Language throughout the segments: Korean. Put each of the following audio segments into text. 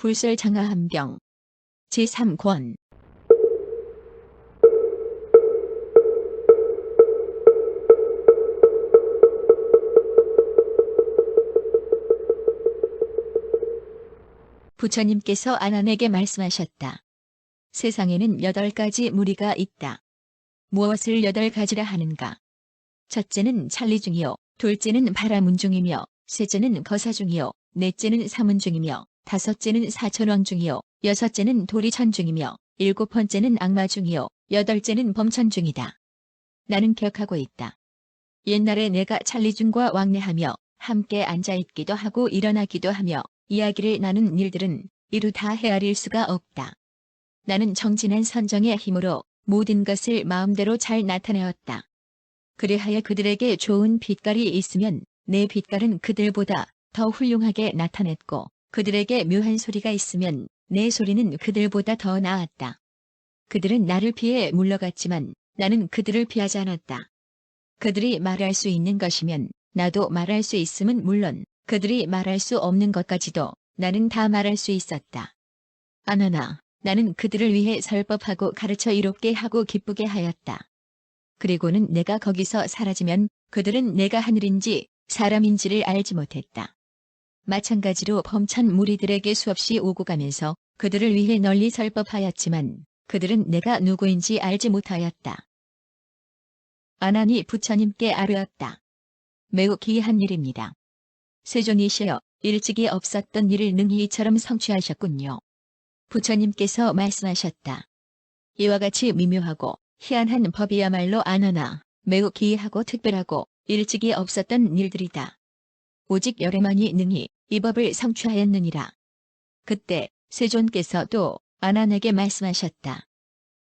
불설장화함경 제3권 부처님께서 아난에게 말씀하셨다. 세상에는 8가지 무리가 있다. 무엇을 8가지라 하는가? 첫째는 찰리중이요, 둘째는 바라문중이며, 셋째는 거사중이요, 넷째는 사문중이며, 다섯째는 사천왕중이요, 여섯째는 도리천중이며, 일곱 번째는 악마중이요, 여덟째는 범천중이다. 나는 기억하고 있다. 옛날에 내가 찰리중과 왕래하며 함께 앉아있기도 하고 일어나기도 하며 이야기를 나눈 일들은 이루 다 헤아릴 수가 없다. 나는 정진한 선정의 힘으로 모든 것을 마음대로 잘 나타내었다. 그리하여 그들에게 좋은 빛깔이 있으면 내 빛깔은 그들보다 더 훌륭하게 나타냈고, 그들에게 묘한 소리가 있으면 내 소리는 그들보다 더 나았다. 그들은 나를 피해 물러갔지만 나는 그들을 피하지 않았다. 그들이 말할 수 있는 것이면 나도 말할 수 있음은 물론 그들이 말할 수 없는 것까지도 나는 다 말할 수 있었다. 아나나, 나는 그들을 위해 설법하고 가르쳐 이롭게 하고 기쁘게 하였다. 그리고는 내가 거기서 사라지면 그들은 내가 하늘인지 사람인지를 알지 못했다. 마찬가지로 범천 무리들에게 수없이 오고 가면서 그들을 위해 널리 설법하였지만 그들은 내가 누구인지 알지 못하였다. 아난이 부처님께 아뢰었다. 매우 기이한 일입니다. 세존이시여, 일찍이 없었던 일을 능히 이처럼 성취하셨군요. 부처님께서 말씀하셨다. 이와 같이 미묘하고 희한한 법이야말로 아나나 매우 기이하고 특별하고 일찍이 없었던 일들이다. 오직 열애만이 능히 이 법을 성취하였느니라. 그때 세존께서 또 아난에게 말씀하셨다.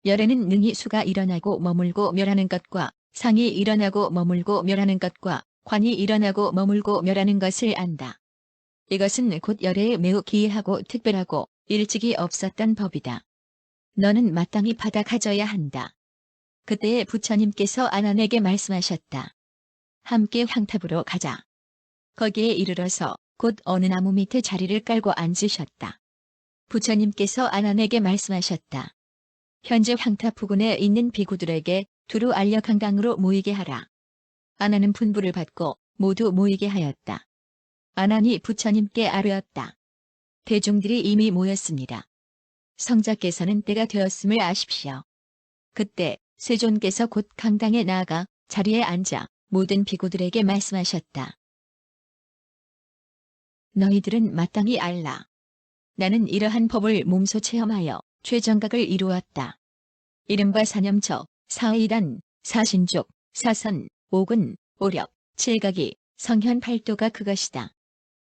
열애는 능히 수가 일어나고 머물고 멸하는 것과 상이 일어나고 머물고 멸하는 것과 관이 일어나고 머물고 멸하는 것을 안다. 이것은 곧 열애에 매우 기이하고 특별하고 일찍이 없었던 법이다. 너는 마땅히 받아 가져야 한다. 그때에 부처님께서 아난에게 말씀하셨다. 함께 향탑으로 가자. 거기에 이르러서 곧 어느 나무 밑에 자리를 깔고 앉으셨다. 부처님께서 아난에게 말씀하셨다. 현재 향탑 부근에 있는 비구들에게 두루 알려 강당으로 모이게 하라. 아난은 분부를 받고 모두 모이게 하였다. 아난이 부처님께 아뢰었다. 대중들이 이미 모였습니다. 성자께서는 때가 되었음을 아십시오. 그때 세존께서 곧 강당에 나아가 자리에 앉아 모든 비구들에게 말씀하셨다. 너희들은 마땅히 알라. 나는 이러한 법을 몸소 체험하여 최정각을 이루었다. 이른바 사념처, 사의단, 사신족, 사선, 오근, 오력, 칠각이, 성현 팔도가 그것이다.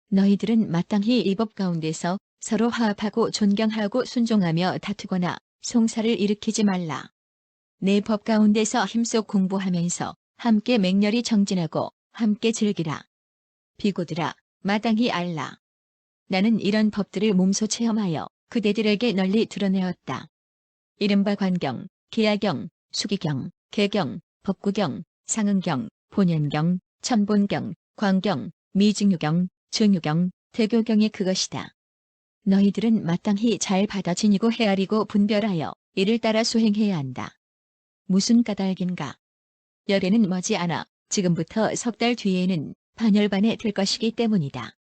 너희들은 마땅히 이 법 가운데서 서로 화합하고 존경하고 순종하며 다투거나 송사를 일으키지 말라. 내 법 가운데서 힘써 공부하면서 함께 맹렬히 정진하고 함께 즐기라. 비구들아, 마땅히 알라. 나는 이런 법들을 몸소 체험하여 그대들에게 널리 드러내었다. 이른바 관경, 기야경, 수기경, 개경, 법구경, 상응경, 본연경, 천본경, 광경, 미증유경, 증유경, 대교경이 그것이다. 너희들은 마땅히 잘 받아 지니고 헤아리고 분별하여 이를 따라 수행해야 한다. 무슨 까닭인가? 열애는 머지않아 지금부터 석 달 뒤에는 반열반에 들 것이기 때문이다.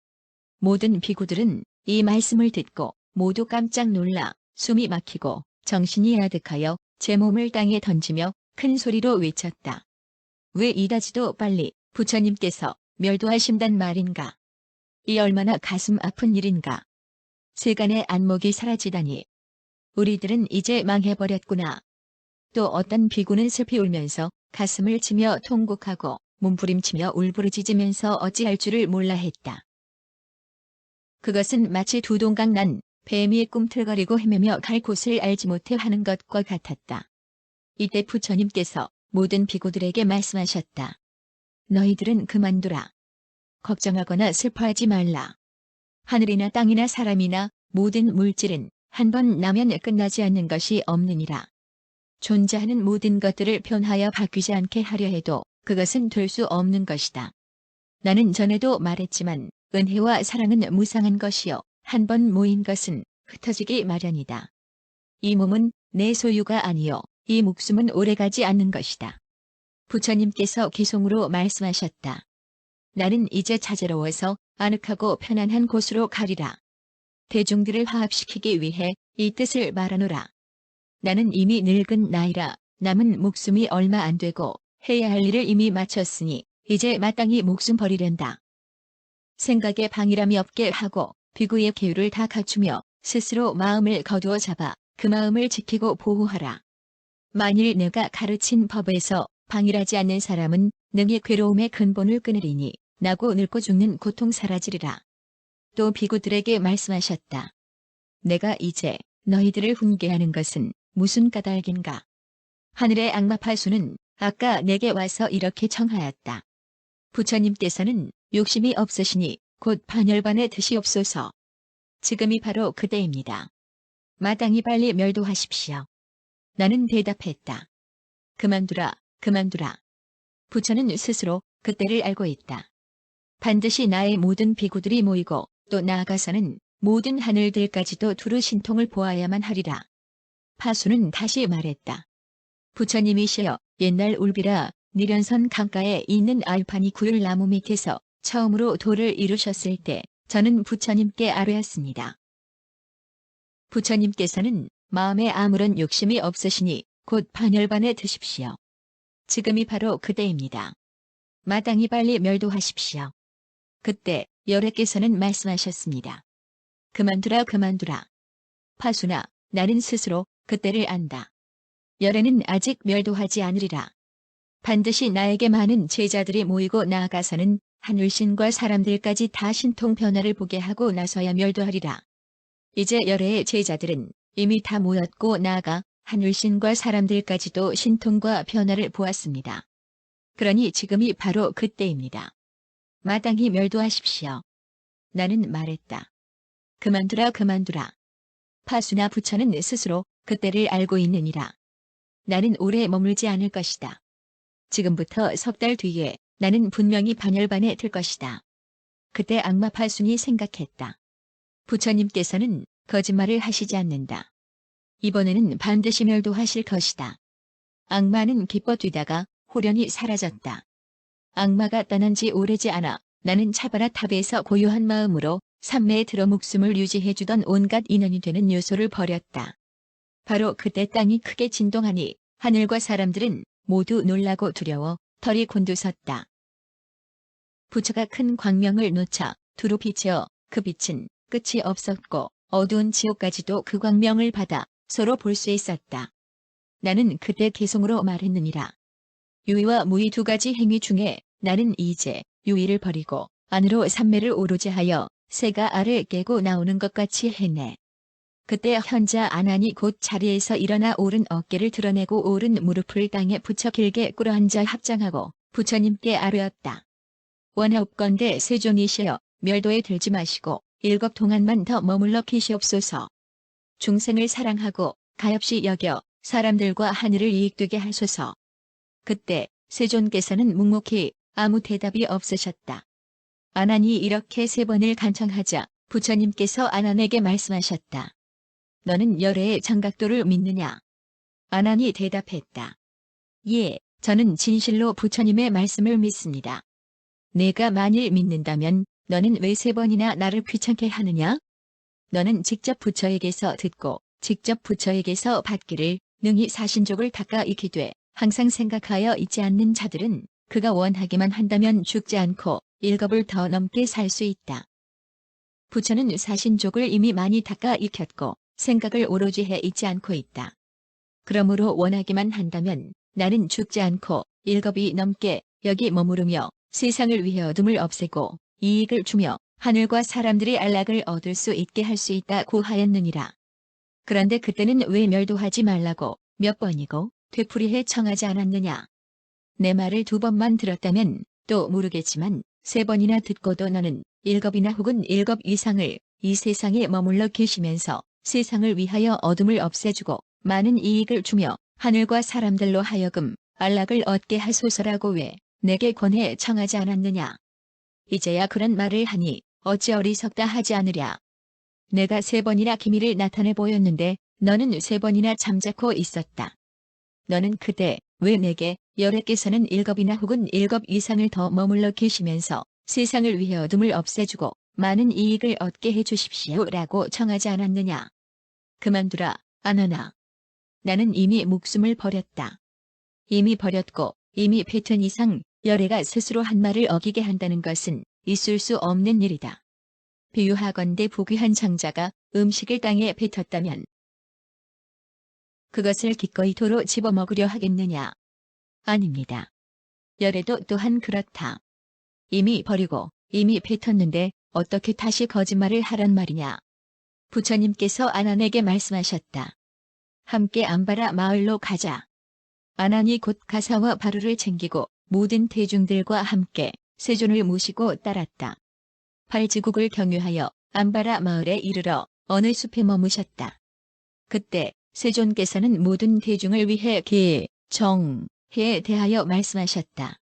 모든 비구들은 이 말씀을 듣고 모두 깜짝 놀라 숨이 막히고 정신이 아득하여 제 몸을 땅에 던지며 큰 소리로 외쳤다. 왜 이다지도 빨리 부처님께서 멸도하신단 말인가? 이 얼마나 가슴 아픈 일인가? 세간의 안목이 사라지다니. 우리들은 이제 망해버렸구나. 또 어떤 비구는 슬피 울면서 가슴을 치며 통곡하고 몸부림치며 울부짖으면서 어찌할 줄을 몰라 했다. 그것은 마치 두 동강 난 뱀이 꿈틀거리고 헤매며 갈 곳을 알지 못해 하는 것과 같았다. 이때 부처님께서 모든 비구들에게 말씀하셨다. 너희들은 그만두라. 걱정하거나 슬퍼하지 말라. 하늘이나 땅이나 사람이나 모든 물질은 한 번 나면 끝나지 않는 것이 없느니라. 존재하는 모든 것들을 변하여 바뀌지 않게 하려 해도 그것은 될 수 없는 것이다. 나는 전에도 말했지만 은혜와 사랑은 무상한 것이요 한 번 모인 것은 흩어지기 마련이다. 이 몸은 내 소유가 아니요 이 목숨은 오래가지 않는 것이다. 부처님께서 기송으로 말씀하셨다. 나는 이제 자제로워서 아늑하고 편안한 곳으로 가리라. 대중들을 화합시키기 위해 이 뜻을 말하노라. 나는 이미 늙은 나이라 남은 목숨이 얼마 안 되고 해야 할 일을 이미 마쳤으니 이제 마땅히 목숨 버리련다. 생각에 방이람이 없게 하고 비구의 계율을 다 갖추며 스스로 마음을 거두어 잡아 그 마음을 지키고 보호하라. 만일 내가 가르친 법에서 방일하지 않는 사람은 능히 괴로움의 근본을 끊으리니 나고 늙고 죽는 고통 사라지리라. 또 비구들에게 말씀하셨다. 내가 이제 너희들을 훈계하는 것은 무슨 까닭인가? 하늘의 악마 파수는 아까 내게 와서 이렇게 청하였다. 부처님께서는 욕심이 없으시니 곧 반열반에 드시옵소서. 지금이 바로 그때입니다. 마땅히 빨리 멸도하십시오. 나는 대답했다. 그만두라, 그만두라. 부처는 스스로 그때를 알고 있다. 반드시 나의 모든 비구들이 모이고 또 나아가서는 모든 하늘들까지도 두루 신통을 보아야만 하리라. 파수는 다시 말했다. 부처님이시여 옛날 울비라 니련선 강가에 있는 알파니 구율나무 밑에서 처음으로 도를 이루셨을 때 저는 부처님께 아뢰었습니다. 부처님께서는 마음에 아무런 욕심이 없으시니 곧 반열반에 드십시오. 지금이 바로 그때입니다. 마땅히 빨리 멸도하십시오. 그때 열애께서는 말씀하셨습니다. 그만두라 그만두라. 파수나 나는 스스로 그때를 안다. 열애는 아직 멸도하지 않으리라. 반드시 나에게 많은 제자들이 모이고 나아가서는 하늘신과 사람들까지 다 신통 변화를 보게 하고 나서야 멸도하리라. 이제 열애의 제자들은 이미 다 모였고 나아가 하늘신과 사람들까지도 신통과 변화를 보았습니다. 그러니 지금이 바로 그때입니다. 마땅히 멸도하십시오. 나는 말했다. 그만두라 그만두라. 파수나 부처는 스스로 그때를 알고 있느니라. 나는 오래 머물지 않을 것이다. 지금부터 석 달 뒤에 나는 분명히 반열반에 들 것이다. 그때 악마 파순이 생각했다. 부처님께서는 거짓말을 하시지 않는다. 이번에는 반드시 멸도하실 것이다. 악마는 기뻐 뛰다가 호련히 사라졌다. 악마가 떠난 지 오래지 않아 나는 차바라 탑에서 고요한 마음으로 삼매에 들어 목숨을 유지해주던 온갖 인연이 되는 요소를 버렸다. 바로 그때 땅이 크게 진동하니 하늘과 사람들은 모두 놀라고 두려워 털이 곤두섰다. 부처가 큰 광명을 놓자 두루 비치어 그 빛은 끝이 없었고 어두운 지옥까지도 그 광명을 받아 서로 볼 수 있었다. 나는 그때 개송으로 말했느니라. 유의와 무의 두 가지 행위 중에 나는 이제 유의를 버리고 안으로 삼매를 오로지 하여 새가 알을 깨고 나오는 것 같이 했네. 그때 현자 아난이 곧 자리에서 일어나 오른 어깨를 드러내고 오른 무릎을 땅에 붙여 길게 꿇어앉아 합장하고 부처님께 아뢰었다. 원하옵건대 세존이시여 멸도에 들지 마시고 7 동안만 더 머물러 계시옵소서. 중생을 사랑하고 가엾이 여겨 사람들과 하늘을 이익되게 하소서. 그때 세존께서는 묵묵히 아무 대답이 없으셨다. 아난이 이렇게 3번을 간청하자 부처님께서 아난에게 말씀하셨다. 너는 열애의 장각도를 믿느냐? 아난이 대답했다. 예, 저는 진실로 부처님의 말씀을 믿습니다. 내가 만일 믿는다면 너는 왜 3번이나 나를 귀찮게 하느냐? 너는 직접 부처에게서 듣고 직접 부처에게서 받기를 능히 사신족을 닦아 익히되 항상 생각하여 있지 않는 자들은 그가 원하기만 한다면 죽지 않고 7을 더 넘게 살 수 있다. 부처는 사신족을 이미 많이 닦아 익혔고 생각을 오로지 해 있지 않고 있다. 그러므로 원하기만 한다면 나는 죽지 않고 7이 넘게 여기 머무르며 세상을 위해 어둠을 없애고 이익을 주며 하늘과 사람들이 안락을 얻을 수 있게 할 수 있다고 하였느니라. 그런데 그때는 왜 멸도하지 말라고 몇 번이고 되풀이해 청하지 않았느냐. 내 말을 2번만 들었다면 또 모르겠지만 3번이나 듣고도 너는 7이나 혹은 7 이상을 이 세상에 머물러 계시면서 세상을 위하여 어둠을 없애주고 많은 이익을 주며 하늘과 사람들로 하여금 안락을 얻게 하소서라고 왜 내게 권해 청하지 않았느냐. 이제야 그런 말을 하니 어찌 어리석다 하지 않으랴. 내가 3번이나 기미를 나타내 보였는데 너는 3번이나 잠자코 있었다. 너는 그때 왜 내게 여래께서는 7이나 혹은 7 이상을 더 머물러 계시면서 세상을 위해 어둠을 없애주고 많은 이익을 얻게 해주십시오라고 청하지 않았느냐. 그만두라, 아나나. 나는 이미 목숨을 버렸다. 이미 버렸고 이미 뱉은 이상 여래가 스스로 한 말을 어기게 한다는 것은 있을 수 없는 일이다. 비유하건대 부귀한 장자가 음식을 땅에 뱉었다면 그것을 기꺼이 도로 집어먹으려 하겠느냐? 아닙니다. 여래도 또한 그렇다. 이미 버리고 이미 뱉었는데 어떻게 다시 거짓말을 하란 말이냐? 부처님께서 아난에게 말씀하셨다. 함께 안바라 마을로 가자. 아난이 곧 가사와 바루를 챙기고 모든 대중들과 함께 세존을 모시고 따랐다. 발지국을 경유하여 안바라 마을에 이르러 어느 숲에 머무셨다. 그때 세존께서는 모든 대중을 위해 계, 정, 해에 대하여 말씀하셨다.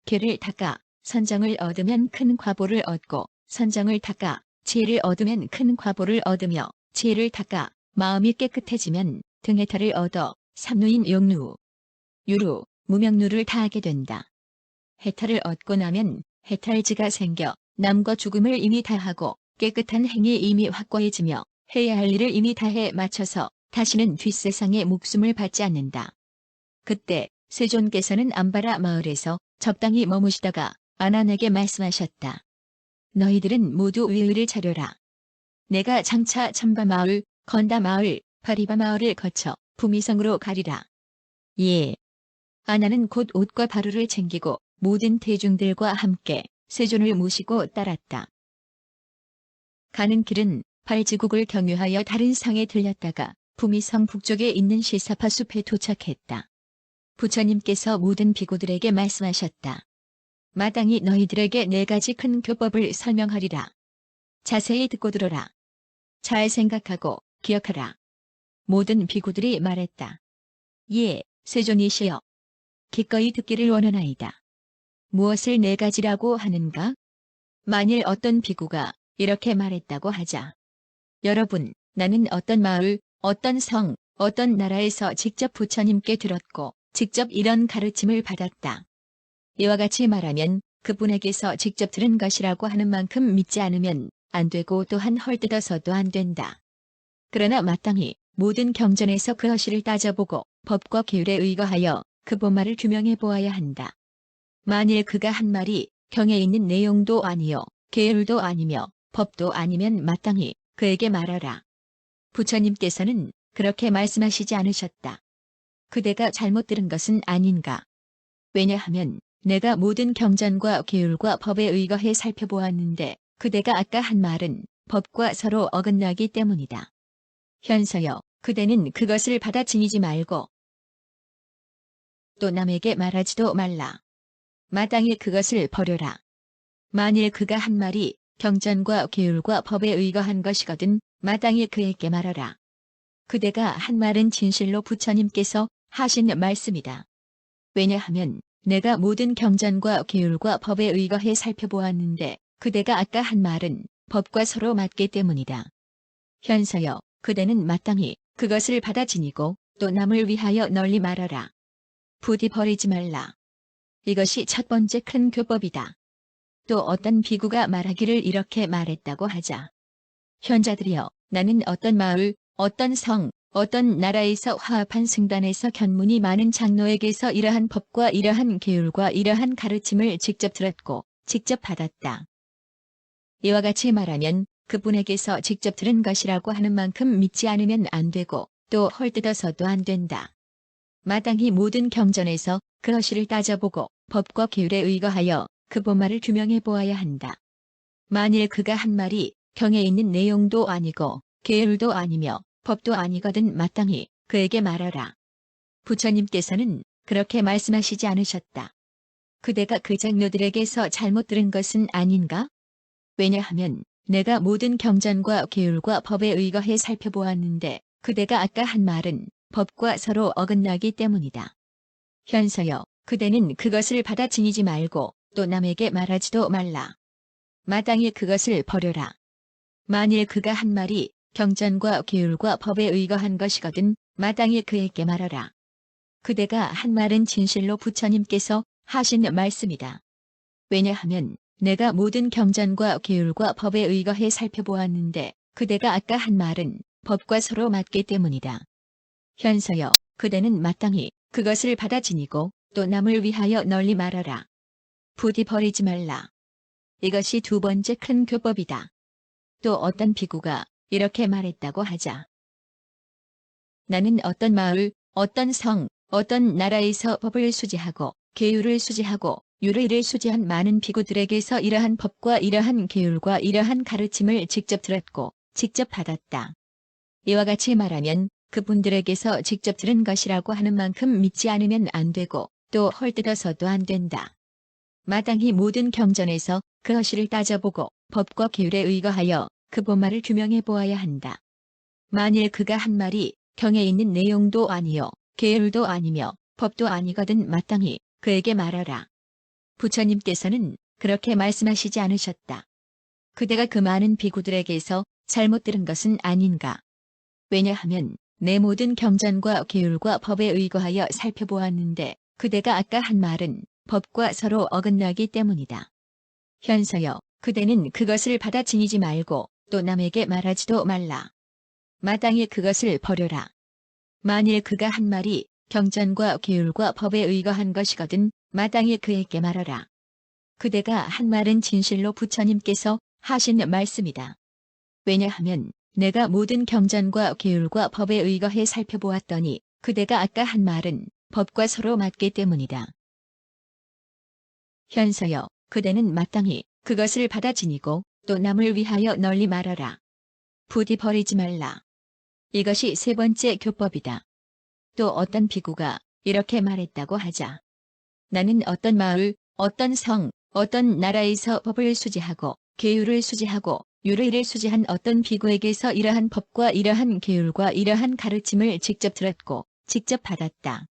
계를 닦아 선정을 얻으면 큰 과보를 얻고 선정을 닦아 지혜를 얻으면 큰 과보를 얻으며 지혜를 닦아 마음이 깨끗해지면 등해탈을 얻어 삼루인 용루, 유루, 무명루를 다하게 된다. 해탈을 얻고 나면 해탈지가 생겨 남과 죽음을 이미 다하고 깨끗한 행이 이미 확고해지며 해야 할 일을 이미 다해 마쳐서 다시는 뒷세상에 목숨을 받지 않는다. 그때 세존께서는 안바라 마을에서 적당히 머무시다가 아난에게 말씀하셨다. 너희들은 모두 위의를 차려라. 내가 장차 참바 마을, 건다 마을, 바리바 마을을 거쳐 부미성으로 가리라. 예. 아난은 곧 옷과 바루를 챙기고 모든 대중들과 함께 세존을 모시고 따랐다. 가는 길은 발지국을 경유하여 다른 성에 들렸다가 부미성 북쪽에 있는 시사파 숲에 도착했다. 부처님께서 모든 비구들에게 말씀하셨다. 마땅히 너희들에게 4가지 큰 교법을 설명하리라. 자세히 듣고 들어라. 잘 생각하고 기억하라. 모든 비구들이 말했다. 예, 세존이시여. 기꺼이 듣기를 원하나이다. 무엇을 4가지라고 하는가? 만일 어떤 비구가 이렇게 말했다고 하자. 여러분, 나는 어떤 마을, 어떤 성, 어떤 나라에서 직접 부처님께 들었고 직접 이런 가르침을 받았다. 이와 같이 말하면 그분에게서 직접 들은 것이라고 하는 만큼 믿지 않으면 안 되고 또한 헐뜯어서도 안 된다. 그러나 마땅히 모든 경전에서 그 허실을 따져보고 법과 계율에 의거하여 그 본말을 규명해 보아야 한다. 만일 그가 한 말이 경에 있는 내용도 아니요 계율도 아니며 법도 아니면 마땅히 그에게 말하라. 부처님께서는 그렇게 말씀하시지 않으셨다. 그대가 잘못 들은 것은 아닌가. 왜냐하면 내가 모든 경전과 계율과 법에 의거해 살펴보았는데 그대가 아까 한 말은 법과 서로 어긋나기 때문이다. 현서여, 그대는 그것을 받아 지니지 말고 또 남에게 말하지도 말라. 마땅히 그것을 버려라. 만일 그가 한 말이 경전과 계율과 법에 의거한 것이거든 마땅히 그에게 말하라. 그대가 한 말은 진실로 부처님께서 하신 말씀이다. 왜냐하면 내가 모든 경전과 계율과 법에 의거해 살펴보았는데 그대가 아까 한 말은 법과 서로 맞기 때문이다. 현서여, 그대는 마땅히 그것을 받아 지니고 또 남을 위하여 널리 말하라. 부디 버리지 말라. 이것이 첫 번째 큰 교법이다. 또 어떤 비구가 말하기를 이렇게 말했다고 하자. 현자들이여, 나는 어떤 마을, 어떤 성, 어떤 나라에서 화합한 승단에서 견문이 많은 장로에게서 이러한 법과 이러한 계율과 이러한 가르침을 직접 들었고 직접 받았다. 이와 같이 말하면 그분에게서 직접 들은 것이라고 하는 만큼 믿지 않으면 안 되고 또 헐뜯어서도 안 된다. 마땅히 모든 경전에서 그 허실을 따져보고 법과 계율에 의거하여 그 본말을 규명해 보아야 한다. 만일 그가 한 말이 경에 있는 내용도 아니고 계율도 아니며 법도 아니거든 마땅히 그에게 말하라. 부처님께서는 그렇게 말씀하시지 않으셨다. 그대가 그 장로들에게서 잘못 들은 것은 아닌가? 왜냐하면 내가 모든 경전과 계율과 법에 의거해 살펴보았는데 그대가 아까 한 말은 법과 서로 어긋나기 때문이다. 현서여, 그대는 그것을 받아 지니지 말고 또 남에게 말하지도 말라. 마땅히 그것을 버려라. 만일 그가 한 말이 경전과 계율과 법에 의거한 것이거든 마땅히 그에게 말하라. 그대가 한 말은 진실로 부처님께서 하신 말씀이다. 왜냐하면 내가 모든 경전과 계율과 법에 의거해 살펴보았는데 그대가 아까 한 말은 법과 서로 맞기 때문이다. 현서여, 그대는 마땅히 그것을 받아 지니고 또 남을 위하여 널리 말하라. 부디 버리지 말라. 이것이 두 번째 큰 교법이다. 또 어떤 비구가 이렇게 말했다고 하자. 나는 어떤 마을, 어떤 성, 어떤 나라에서 법을 수지하고 계율을 수지하고 유래를 수지한 많은 비구들에게서 이러한 법과 이러한 계율과 이러한 가르침을 직접 들었고 직접 받았다. 이와 같이 말하면 그분들에게서 직접 들은 것이라고 하는 만큼 믿지 않으면 안 되고 또 헐뜯어서도 안 된다. 마땅히 모든 경전에서 그 허실을 따져보고 법과 계율에 의거하여 그 본말을 규명해 보아야 한다. 만일 그가 한 말이 경에 있는 내용도 아니요 계율도 아니며 법도 아니거든 마땅히 그에게 말하라. 부처님께서는 그렇게 말씀하시지 않으셨다. 그대가 그 많은 비구들에게서 잘못 들은 것은 아닌가. 왜냐하면 내 모든 경전과 계율과 법에 의거하여 살펴보았는데 그대가 아까 한 말은 법과 서로 어긋나기 때문이다. 현서여, 그대는 그것을 받아 지니지 말고 또 남에게 말하지도 말라. 마땅히 그것을 버려라. 만일 그가 한 말이 경전과 계율과 법에 의거한 것이거든 마땅히 그에게 말하라. 그대가 한 말은 진실로 부처님께서 하신 말씀이다. 왜냐하면 내가 모든 경전과 계율과 법에 의거해 살펴보았더니 그대가 아까 한 말은 법과 서로 맞기 때문이다. 현서여, 그대는 마땅히 그것을 받아 지니고 또 남을 위하여 널리 말하라. 부디 버리지 말라. 이것이 세 번째 교법이다. 또 어떤 비구가 이렇게 말했다고 하자. 나는 어떤 마을, 어떤 성, 어떤 나라에서 법을 수지하고 계율을 수지하고 유래를 수지한 어떤 비구에게서 이러한 법과 이러한 계율과 이러한 가르침을 직접 들었고 직접 받았다.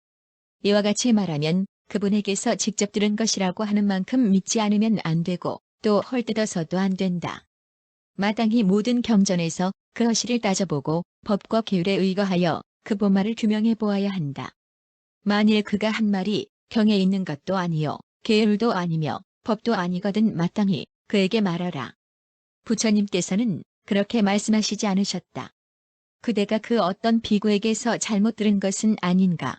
이와 같이 말하면 그분에게서 직접 들은 것이라고 하는 만큼 믿지 않으면 안 되고 또 헐뜯어서도 안 된다. 마땅히 모든 경전에서 그 허실을 따져보고 법과 계율에 의거하여 그 본말을 규명해 보아야 한다. 만일 그가 한 말이 경에 있는 것도 아니요 계율도 아니며 법도 아니거든 마땅히 그에게 말하라. 부처님께서는 그렇게 말씀하시지 않으셨다. 그대가 그 어떤 비구에게서 잘못 들은 것은 아닌가.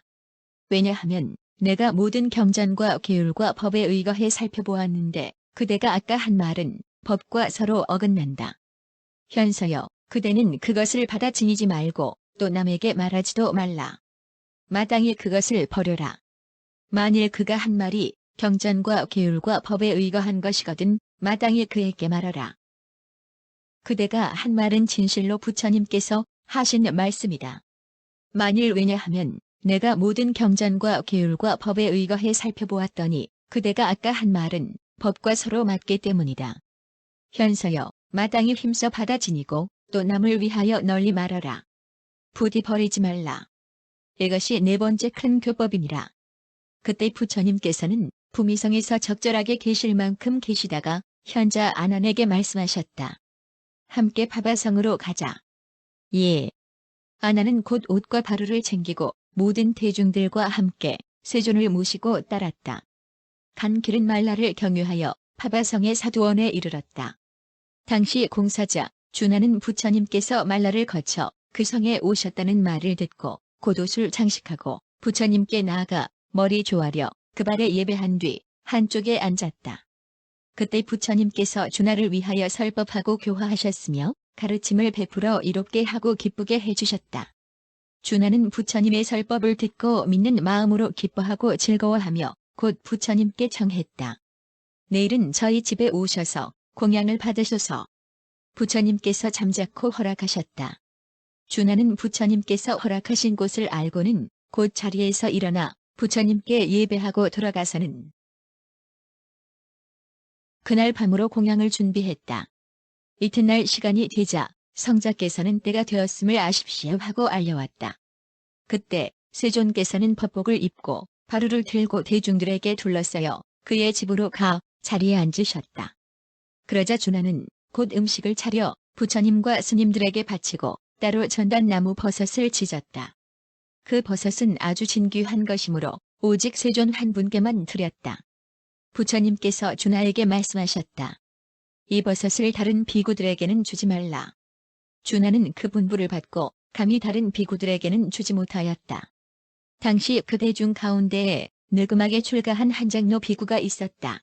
왜냐하면 내가 모든 경전과 계율과 법에 의거해 살펴보았는데 그대가 아까 한 말은 법과 서로 어긋난다. 현서여, 그대는 그것을 받아 지니지 말고 또 남에게 말하지도 말라. 마땅히 그것을 버려라. 만일 그가 한 말이 경전과 계율과 법에 의거한 것이거든 마땅히 그에게 말하라. 그대가 한 말은 진실로 부처님께서 하신 말씀이다. 만일 왜냐하면 내가 모든 경전과 계율과 법에 의거해 살펴보았더니 그대가 아까 한 말은 법과 서로 맞기 때문이다. 현서여, 마땅히 힘써 받아 지니고 또 남을 위하여 널리 말하라. 부디 버리지 말라. 이것이 네 번째 큰 교법이니라. 그때 부처님께서는 부미성에서 적절하게 계실 만큼 계시다가 현자 아난에게 말씀하셨다. 함께 파바성으로 가자. 예. 아난은 곧 옷과 바루를 챙기고 모든 대중들과 함께 세존을 모시고 따랐다. 간 길은 말라를 경유하여 파바성의 사두원에 이르렀다. 당시 공사자 준하는 부처님께서 말라를 거쳐 그 성에 오셨다는 말을 듣고 곧 옷을 장식하고 부처님께 나아가 머리 조아려 그 발에 예배한 뒤 한쪽에 앉았다. 그때 부처님께서 준하를 위하여 설법하고 교화하셨으며 가르침을 베풀어 이롭게 하고 기쁘게 해주셨다. 준하는 부처님의 설법을 듣고 믿는 마음으로 기뻐하고 즐거워하며 곧 부처님께 청했다. 내일은 저희 집에 오셔서 공양을 받으소서. 부처님께서 잠자코 허락하셨다. 준하는 부처님께서 허락하신 곳을 알고는 곧 자리에서 일어나 부처님께 예배하고 돌아가서는 그날 밤으로 공양을 준비했다. 이튿날 시간이 되자 성자께서는 때가 되었음을 아십시오 하고 알려왔다. 그때 세존께서는 법복을 입고 바루를 들고 대중들에게 둘러싸여 그의 집으로 가 자리에 앉으셨다. 그러자 준하는 곧 음식을 차려 부처님과 스님들에게 바치고 따로 전단나무 버섯을 지졌다. 그 버섯은 아주 진귀한 것이므로 오직 세존 한 분께만 드렸다. 부처님께서 준하에게 말씀하셨다. 이 버섯을 다른 비구들에게는 주지 말라. 준하는 그 분부를 받고 감히 다른 비구들에게는 주지 못하였다. 당시 그 대중 가운데에 느금하게 출가한 한 장로 비구가 있었다.